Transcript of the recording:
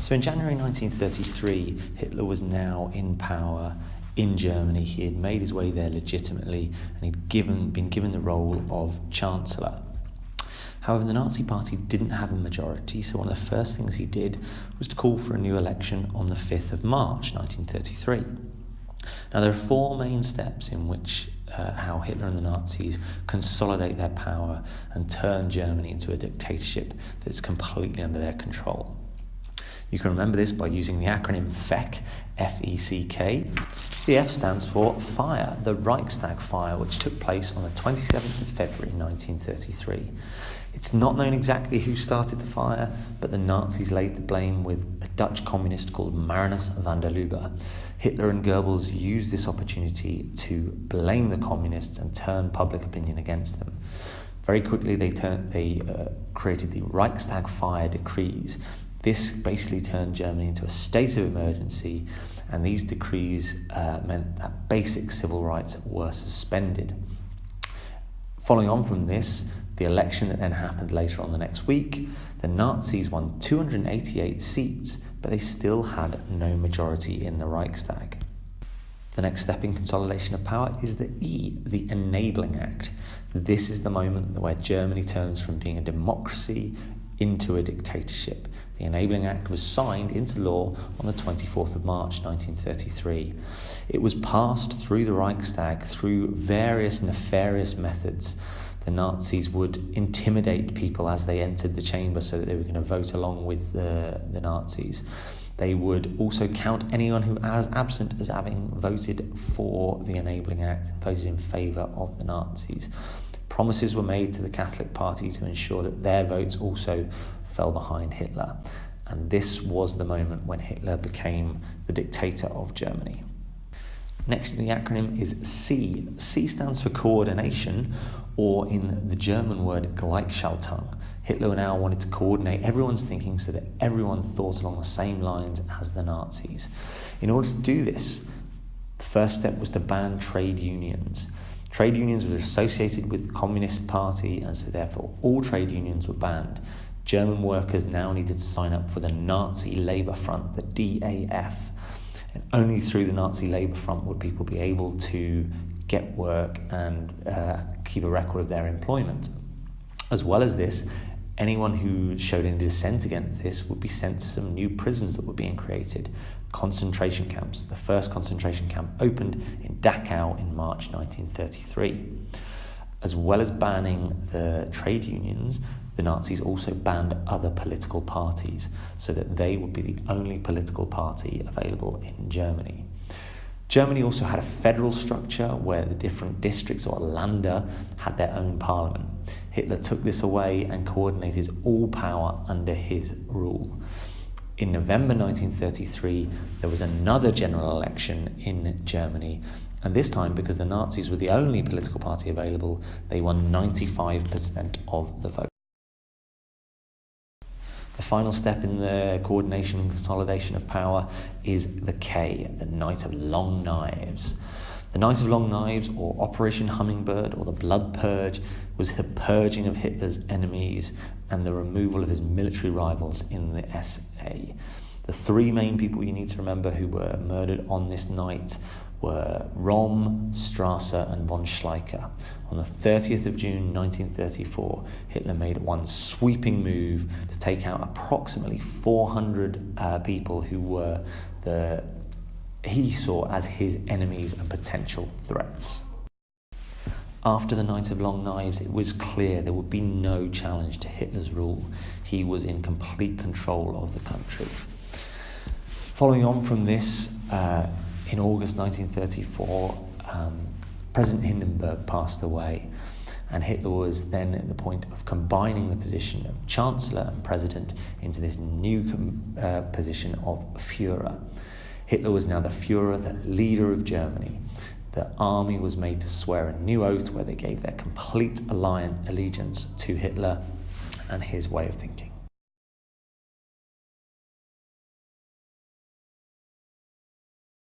So in January 1933, Hitler was now in power in Germany. He had made his way there legitimately, and he'd been given the role of Chancellor. However, the Nazi Party didn't have a majority, so one of the first things he did was to call for a new election on the 5th of March 1933. Now, there are four main steps in which how Hitler and the Nazis consolidate their power and turn Germany into a dictatorship that's completely under their control. You can remember this by using the acronym FECK, F-E-C-K. The F stands for fire, the Reichstag fire, which took place on the 27th of February 1933. It's not known exactly who started the fire, but the Nazis laid the blame with a Dutch communist called Marinus van der Lubbe. Hitler and Goebbels used this opportunity to blame the communists and turn public opinion against them. Very quickly, they created the Reichstag fire decrees. This basically turned Germany into a state of emergency, and these decrees meant that basic civil rights were suspended. Following on from this, the election that then happened later on the next week, the Nazis won 288 seats, but they still had no majority in the Reichstag. The next step in consolidation of power is the E, the Enabling Act. This is the moment where Germany turns from being a democracy into a dictatorship. The Enabling Act was signed into law on the 24th of March 1933. It was passed through the Reichstag through various nefarious methods. The Nazis would intimidate people as they entered the chamber so that they were going to vote along with the Nazis. They would also count anyone who was absent as having voted for the Enabling Act and voted in favour of the Nazis. Promises were made to the Catholic Party to ensure that their votes also fell behind Hitler. And this was the moment when Hitler became the dictator of Germany. Next in the acronym is C. C stands for coordination, or in the German word Gleichschaltung. Hitler now wanted to coordinate everyone's thinking so that everyone thought along the same lines as the Nazis. In order to do this, the first step was to ban trade unions. Trade unions were associated with the Communist Party, and so therefore all trade unions were banned. German workers now needed to sign up for the Nazi Labour Front, the DAF. And only through the Nazi Labour Front would people be able to get work and keep a record of their employment. As well as this, anyone who showed any dissent against this would be sent to some new prisons that were being created, concentration camps. The first concentration camp opened in Dachau in March 1933. As well as banning the trade unions, the Nazis also banned other political parties so that they would be the only political party available in Germany. Germany also had a federal structure where the different districts, or Länder, had their own parliament. Hitler took this away and coordinated all power under his rule. In November 1933, there was another general election in Germany, and this time, because the Nazis were the only political party available, they won 95% of the vote. The final step in the coordination and consolidation of power is the K, the Night of Long Knives. The Night of Long Knives, or Operation Hummingbird, or the Blood Purge, was the purging of Hitler's enemies and the removal of his military rivals in the SA. The three main people you need to remember who were murdered on this night were Röhm, Strasser and von Schleicher. On the 30th of June 1934, Hitler made one sweeping move to take out approximately 400 people who were he saw as his enemies and potential threats. After the Night of Long Knives, it was clear there would be no challenge to Hitler's rule. He was in complete control of the country. Following on from this, in August 1934, President Hindenburg passed away, and Hitler was then at the point of combining the position of Chancellor and President into this new position of Führer. Hitler was now the Führer, the leader of Germany. The army was made to swear a new oath where they gave their complete allegiance to Hitler and his way of thinking.